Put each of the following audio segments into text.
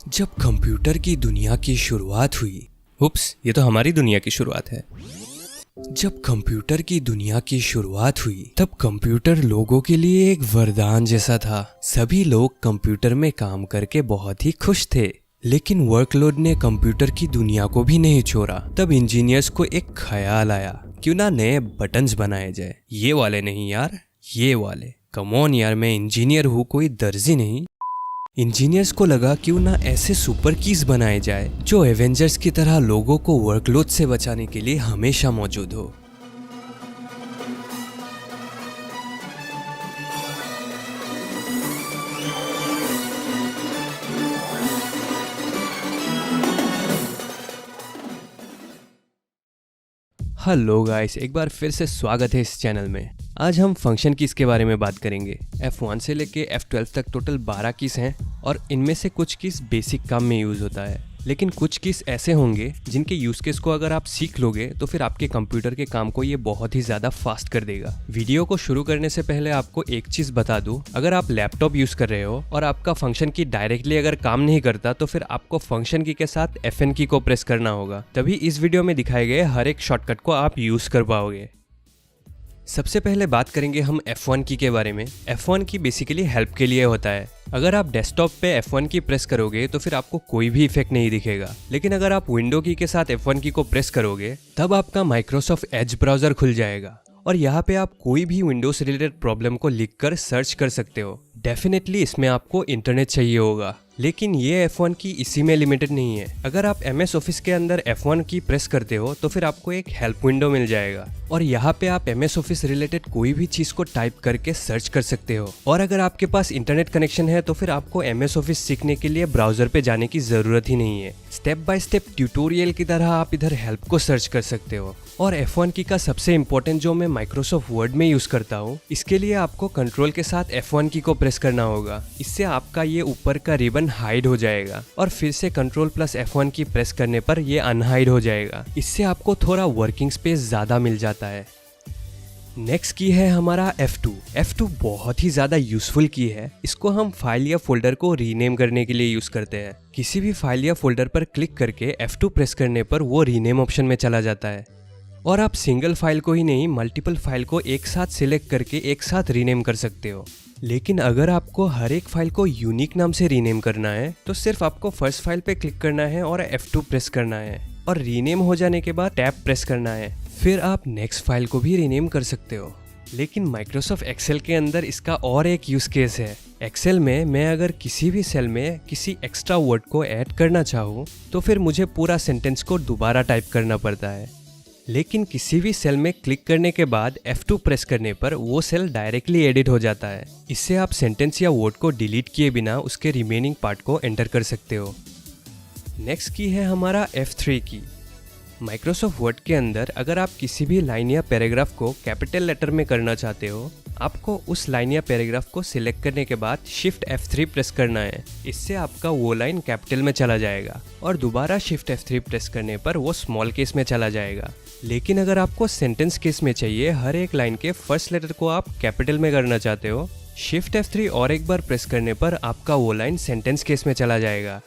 जब कंप्यूटर की दुनिया की शुरुआत हुई, उप्स, ये तो हमारी दुनिया की शुरुआत है। जब कंप्यूटर की दुनिया की शुरुआत हुई तब कंप्यूटर लोगों के लिए एक वरदान जैसा था। सभी लोग कंप्यूटर में काम करके बहुत ही खुश थे, लेकिन वर्कलोड ने कंप्यूटर की दुनिया को भी नहीं छोड़ा। तब इंजीनियर्स को एक ख्याल आया, क्यों ना नए बटन्स बनाए जाए। ये वाले नहीं यार, ये वाले। कम ऑन यार, मैं इंजीनियर हूँ, कोई दर्जी नहीं। इंजीनियर्स को लगा क्यों ना ऐसे सुपर कीज बनाए जाए जो एवेंजर्स की तरह लोगों को वर्कलोड से बचाने के लिए हमेशा मौजूद हो। हेलो गाइस, एक बार फिर से स्वागत है इस चैनल में। आज हम फंक्शन कीज के बारे में बात करेंगे। F1 से लेके F12 तक टोटल 12 कीज हैं और इनमें से कुछ कीज बेसिक काम में यूज होता है, लेकिन कुछ कीज ऐसे होंगे जिनके यूज केस को अगर आप सीख लोगे तो फिर आपके कंप्यूटर के काम को ये बहुत ही ज्यादा फास्ट कर देगा। वीडियो को शुरू करने से पहले आपको एक चीज बता दूं, अगर आप लैपटॉप यूज कर रहे हो और आपका फंक्शन की डायरेक्टली अगर काम नहीं करता तो फिर आपको फंक्शन की के साथ FN की को प्रेस करना होगा, तभी इस वीडियो में दिखाए गए हर एक शॉर्टकट को आप यूज कर पाओगे। सबसे पहले बात करेंगे हम F1 की के बारे में। F1 की बेसिकली हेल्प के लिए होता है। अगर आप डेस्कटॉप पे F1 की प्रेस करोगे तो फिर आपको कोई भी इफेक्ट नहीं दिखेगा, लेकिन अगर आप विंडो की के साथ F1 की को प्रेस करोगे तब आपका माइक्रोसॉफ्ट एज ब्राउजर खुल जाएगा और यहाँ पे आप कोई भी विंडोज रिलेटेड प्रॉब्लम को लिखकर सर्च कर सकते हो। डेफिनेटली इसमें आपको इंटरनेट चाहिए होगा, लेकिन ये F1 की इसी में लिमिटेड नहीं है। अगर आप MS ऑफिस के अंदर F1 की प्रेस करते हो तो फिर आपको एक हेल्प विंडो मिल जाएगा और यहाँ पे आप MS ऑफिस रिलेटेड कोई भी चीज को टाइप करके सर्च कर सकते हो। और अगर आपके पास इंटरनेट कनेक्शन है तो फिर आपको MS ऑफिस सीखने के लिए ब्राउजर पे जाने की जरूरत ही नहीं है। स्टेप बाय स्टेप ट्यूटोरियल की तरह आप इधर हेल्प को सर्च कर सकते हो। और F1 की का सबसे इम्पोर्टेंट जो मैं माइक्रोसॉफ्ट वर्ड में यूज करता हूँ, इसके लिए आपको कंट्रोल के साथ F1 की को प्रेस करना होगा। इससे आपका ये ऊपर का रिबन हाइड हो जाएगा और फिर से कंट्रोल प्लस F1 की प्रेस करने पर ये अनहाइड हो जाएगा। इससे आपको थोड़ा वर्किंग स्पेस ज्यादा मिल जाता है। नेक्स्ट की है हमारा F2। F2 बहुत ही ज्यादा यूजफुल की है। इसको हम फाइल या फोल्डर को रीनेम करने के लिए यूज करते हैं। किसी भी फाइल या फोल्डर पर क्लिक करके F2 प्रेस करने पर वो रीनेम ऑप्शन में चला जाता है और आप सिंगल फाइल को ही नहीं मल्टीपल फाइल को एक साथ सिलेक्ट करके एक साथ रीनेम कर सकते हो। लेकिन अगर आपको हर एक फाइल को यूनिक नाम से रीनेम करना है तो सिर्फ आपको फर्स्ट फाइल पे क्लिक करना है और F2 प्रेस करना है और रीनेम हो जाने के बाद टैब प्रेस करना है। फिर आप नेक्स्ट फाइल को भी रीनेम कर सकते हो। लेकिन माइक्रोसॉफ्ट एक्सेल के अंदर इसका और एक यूज केस है। एक्सेल में मैं अगर किसी भी सेल में किसी एक्स्ट्रा वर्ड को ऐड करना चाहूँ तो फिर मुझे पूरा सेंटेंस को दोबारा टाइप करना पड़ता है, लेकिन किसी भी सेल में क्लिक करने के बाद F2 प्रेस करने पर वो सेल डायरेक्टली एडिट हो जाता है। इससे आप सेंटेंस या वर्ड को डिलीट किए बिना उसके रिमेनिंग पार्ट को एंटर कर सकते हो। नेक्स्ट की है हमारा F3 की। माइक्रोसॉफ्ट वर्ड के अंदर अगर आप किसी भी लाइन या पैराग्राफ को कैपिटल लेटर में करना चाहते हो, आपको उस लाइन या पैराग्राफ को सिलेक्ट करने के बाद शिफ्ट F3 प्रेस करना है। इससे आपका वो लाइन कैपिटल में चला जाएगा और दोबारा शिफ्ट F3 प्रेस करने पर वो स्मॉल केस में चला जाएगा। लेकिन अगर आपको सेंटेंस केस में चाहिए, हर एक लाइन के फर्स्ट लेटर को आप कैपिटल में करना चाहते हो, शिफ्ट F3 और एक बार प्रेस करने पर आपका वो लाइन सेंटेंस केस में चला जाएगा।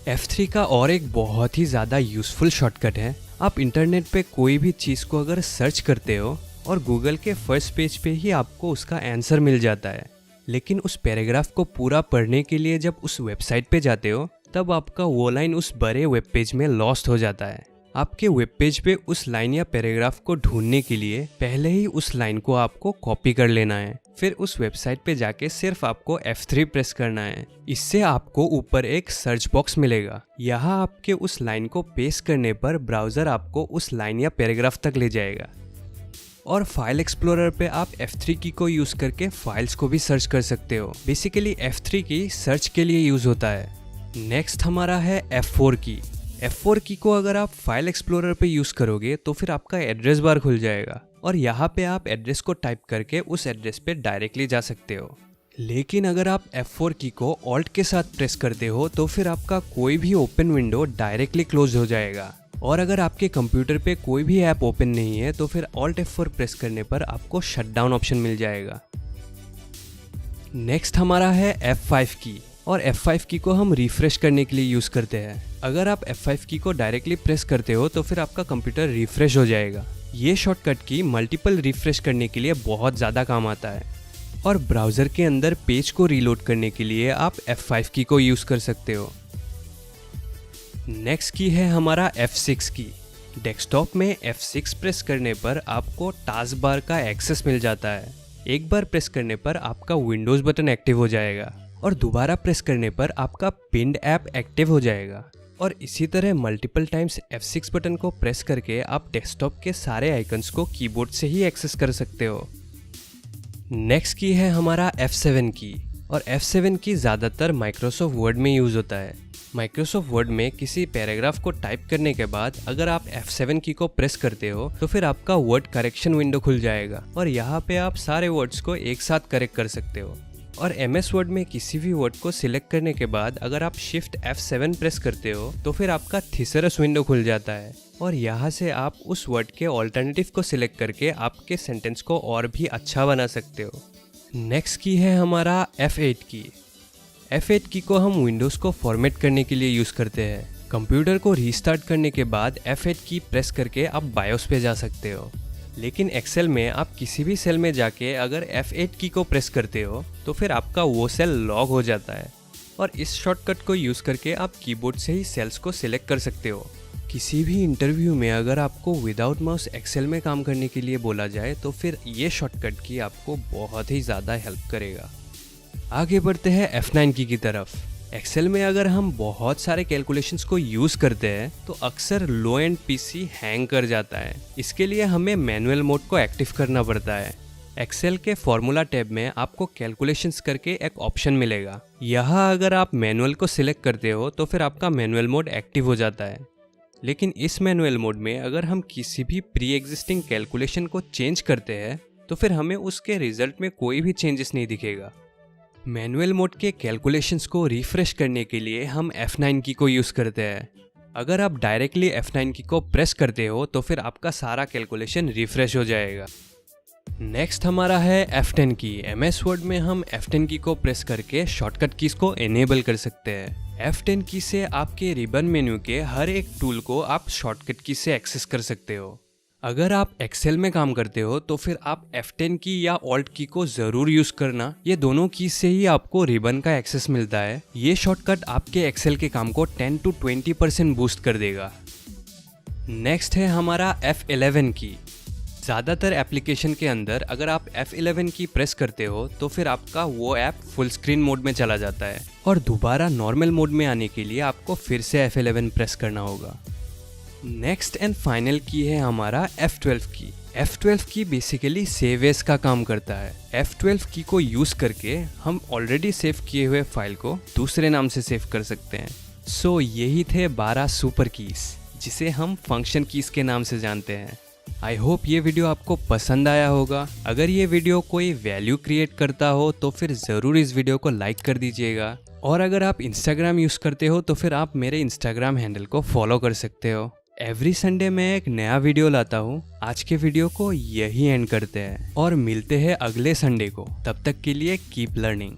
F3 का और एक बहुत ही ज़्यादा यूजफुल शॉर्टकट है। आप इंटरनेट पे कोई भी चीज़ को अगर सर्च करते हो और गूगल के फर्स्ट पेज पे ही आपको उसका आंसर मिल जाता है, लेकिन उस पैराग्राफ को पूरा पढ़ने के लिए जब उस वेबसाइट पे जाते हो तब आपका वो लाइन उस बड़े वेब पेज में लॉस्ट हो जाता है। आपके वेब पेज पे उस लाइन या पैराग्राफ को ढूंढने के लिए पहले ही उस लाइन को आपको कॉपी कर लेना है। फिर उस वेबसाइट पे जाके सिर्फ आपको F3 प्रेस करना है। इससे आपको ऊपर एक सर्च बॉक्स मिलेगा। यहाँ आपके उस लाइन को पेस्ट करने पर ब्राउजर आपको उस लाइन या पैराग्राफ तक ले जाएगा और फाइल एक्सप्लोरर पे आप F3 की को यूज करके फाइल्स को भी सर्च कर सकते हो। बेसिकली F3 की सर्च के लिए यूज होता है। नेक्स्ट हमारा है F4 की। F4 की को अगर आप फाइल एक्सप्लोरर पे यूज करोगे तो फिर आपका एड्रेस बार खुल जाएगा और यहाँ पे आप एड्रेस को टाइप करके उस एड्रेस पे डायरेक्टली जा सकते हो। लेकिन अगर आप F4 की को ऑल्ट के साथ प्रेस करते हो तो फिर आपका कोई भी ओपन विंडो डायरेक्टली क्लोज हो जाएगा। और अगर आपके कंप्यूटर पे कोई भी ऐप ओपन नहीं है तो फिर ऑल्ट F4 प्रेस करने पर आपको शट डाउन ऑप्शन मिल जाएगा। नेक्स्ट हमारा है F5 की। और F5 की को हम रिफ्रेश करने के लिए यूज़ करते हैं। अगर आप F5 की को डायरेक्टली प्रेस करते हो तो फिर आपका कंप्यूटर रिफ्रेश हो जाएगा। ये शॉर्टकट की मल्टीपल रिफ्रेश करने के लिए बहुत ज़्यादा काम आता है। और ब्राउज़र के अंदर पेज को रीलोड करने के लिए आप F5 की को यूज़ कर सकते हो। नेक्स्ट की है हमारा F6 की। डेस्कटॉप में F6 प्रेस करने पर आपको टास्क बार का एक्सेस मिल जाता है। एक बार प्रेस करने पर आपका विंडोज़ बटन एक्टिव हो जाएगा और दोबारा प्रेस करने पर आपका पिन्ड ऐप एक्टिव हो जाएगा। और इसी तरह मल्टीपल टाइम्स F6 बटन को प्रेस करके आप डेस्कटॉप के सारे आइकन्स को कीबोर्ड से ही एक्सेस कर सकते हो। नेक्स्ट की है हमारा F7 की। और F7 की ज़्यादातर माइक्रोसॉफ्ट वर्ड में यूज़ होता है। माइक्रोसॉफ्ट वर्ड में किसी पैराग्राफ को टाइप करने के बाद अगर आप F7 की को प्रेस करते हो तो फिर आपका वर्ड करेक्शन विंडो खुल जाएगा और यहाँ पे आप सारे वर्ड्स को एक साथ करेक्ट कर सकते हो। और MS वर्ड में किसी भी वर्ड को सिलेक्ट करने के बाद अगर आप शिफ्ट F7 प्रेस करते हो तो फिर आपका थिसरस विंडो खुल जाता है और यहाँ से आप उस वर्ड के ऑल्टरनेटिव को सिलेक्ट करके आपके सेंटेंस को और भी अच्छा बना सकते हो। नेक्स्ट की है हमारा F8 की। F8 की को हम विंडोज़ को फॉर्मेट करने के लिए यूज़ करते हैं। कंप्यूटर को रीस्टार्ट करने के बाद F8 की प्रेस करके आप बायोस पे जा सकते हो। लेकिन एक्सेल में आप किसी भी सेल में जाके अगर F8 की को प्रेस करते हो तो फिर आपका वो सेल लॉक हो जाता है और इस शॉर्टकट को यूज़ करके आप कीबोर्ड से ही सेल्स को सिलेक्ट कर सकते हो। किसी भी इंटरव्यू में अगर आपको विदाउट माउस एक्सेल में काम करने के लिए बोला जाए तो फिर ये शॉर्टकट की आपको बहुत ही ज़्यादा हेल्प करेगा। आगे बढ़ते हैं F9 की तरफ। एक्सेल में अगर हम बहुत सारे कैलकुलेशंस को यूज़ करते हैं तो अक्सर लो एंड पीसी हैंग कर जाता है। इसके लिए हमें मैनुअल मोड को एक्टिव करना पड़ता है। एक्सेल के फॉर्मूला टैब में आपको कैलकुलेशंस करके एक ऑप्शन मिलेगा। यहाँ अगर आप मैनुअल को सिलेक्ट करते हो तो फिर आपका मैनुअल मोड एक्टिव हो जाता है। लेकिन इस मैनुअल मोड में अगर हम किसी भी प्री एग्जिस्टिंग कैलकुलेशन को चेंज करते हैं तो फिर हमें उसके रिजल्ट में कोई भी चेंजेस नहीं दिखेगा। मैनुअल मोड के कैलकुलेशंस को रिफ्रेश करने के लिए हम F9 की को यूज़ करते हैं। अगर आप डायरेक्टली F9 की को प्रेस करते हो तो फिर आपका सारा कैलकुलेशन रिफ्रेश हो जाएगा। नेक्स्ट हमारा है F10 की। MS वर्ड में हम F10 की को प्रेस करके शॉर्टकट कीज को एनेबल कर सकते हैं। F10 की से आपके रिबन मेन्यू के हर एक टूल को आप शॉर्टकट की से एक्सेस कर सकते हो। अगर आप एक्सेल में काम करते हो तो फिर आप F10 की या ऑल्ट की को ज़रूर यूज़ करना। ये दोनों की से ही आपको रिबन का एक्सेस मिलता है। ये शॉर्टकट आपके एक्सेल के काम को 10 to 20% बूस्ट कर देगा। नेक्स्ट है हमारा F11 की। ज़्यादातर एप्लीकेशन के अंदर अगर आप F11 की प्रेस करते हो तो फिर आपका वो ऐप फुल स्क्रीन मोड में चला जाता है और दोबारा नॉर्मल मोड में आने के लिए आपको फिर से F11 प्रेस करना होगा। नेक्स्ट एंड फाइनल की है हमारा F12 की। F12 की बेसिकली सेव एज का काम करता है। F12 की को यूज़ करके हम ऑलरेडी सेव किए हुए फाइल को दूसरे नाम से सेव कर सकते हैं। सो यही थे 12 सुपर कीज जिसे हम फंक्शन कीज के नाम से जानते हैं। आई होप ये वीडियो आपको पसंद आया होगा। अगर ये वीडियो कोई वैल्यू क्रिएट करता हो तो फिर ज़रूर इस वीडियो को लाइक कर दीजिएगा। और अगर आप इंस्टाग्राम यूज़ करते हो तो फिर आप मेरे इंस्टाग्राम हैंडल को फॉलो कर सकते हो। एवरी संडे मैं एक नया वीडियो लाता हूँ। आज के वीडियो को यही एंड करते हैं और मिलते हैं अगले संडे को। तब तक के लिए कीप लर्निंग।